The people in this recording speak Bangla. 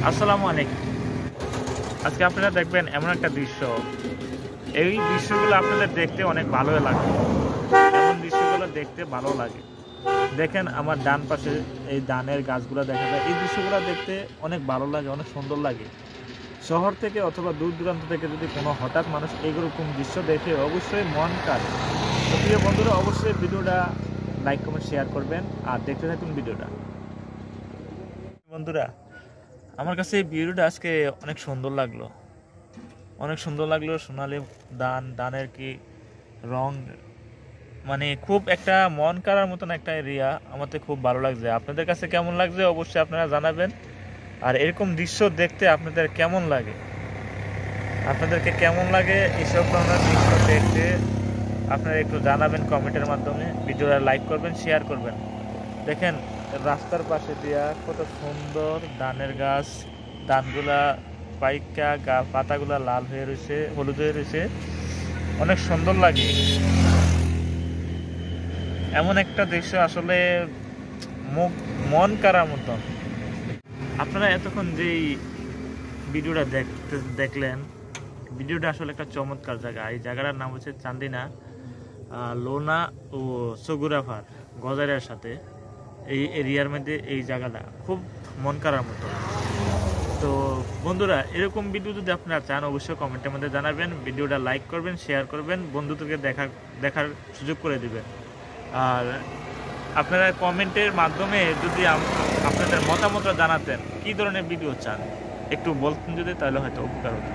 আসসালামু আলাইকুম। আজকে আপনারা দেখবেন এমন একটা দৃশ্য, এই দৃশ্যগুলো আপনাদের দেখতে অনেক ভালো লাগে। এমন দৃশ্যগুলো দেখতে ভালো লাগে। দেখেন আমার ডান পাশে এই ধানের গাছগুলো দেখা যায়। এই দৃশ্যগুলো দেখতে অনেক ভালো লাগে, অনেক সুন্দর লাগে। শহর থেকে অথবা দূর দূরান্ত থেকে যদি কোনো হঠাৎ মানুষ এইরকম দৃশ্য দেখে অবশ্যই মন কাড়ে। তো প্রিয় বন্ধুরা, অবশ্যই ভিডিওটা লাইক কমেন্ট শেয়ার করবেন আর দেখতে থাকুন ভিডিওটা। বন্ধুরা, আমার কাছে এই ভিডিওটা আজকে অনেক সুন্দর লাগলো, সোনালি ধানের কি রং, মানে খুব একটা মন কাড়ার মতন একটা এরিয়া। আমার তো খুব ভালো লাগছে। আপনাদের কাছে কেমন লাগছে অবশ্যই আপনারা জানাবেন। আর এরকম দৃশ্য দেখতে আপনাদেরকে কেমন লাগে এইসব ধরনের দৃশ্য দেখতে আপনারা একটু জানাবেন কমেন্টের মাধ্যমে। ভিডিওটা লাইক করবেন, শেয়ার করবেন। দেখেন রাস্তার পাশে দিয়া কত সুন্দর ধানের গাছ, ধানগুলা পাইকা পাতাগুলা লাল হয়ে রয়েছে, হলুদ হয়ে রয়েছে, অনেক সুন্দর লাগে। এমন একটা দৃশ্য আসলে মন কাড়ার মতন। আপনারা এতক্ষণ যেই ভিডিওটা দেখলেন, ভিডিওটা আসলে একটা চমৎকার জায়গা। এই জায়গাটার নাম হচ্ছে চান্দিনা, লোনা ও সগুরাফার গজারের সাথে এই এরিয়ার মধ্যে এই জায়গাটা খুব মন কাড়ার মতো। তো বন্ধুরা, এরকম ভিডিও যদি আপনারা চান অবশ্যই কমেন্টের মধ্যে জানাবেন। ভিডিওটা লাইক করবেন, শেয়ার করবেন, বন্ধুদেরকে দেখার সুযোগ করে দিবেন। আর আপনারা কমেন্টের মাধ্যমে যদি আপনাদের মতামত জানাতেন কি ধরনের ভিডিও চান একটু বলতেন যদি, তাহলে হয়তো উপকার হতো।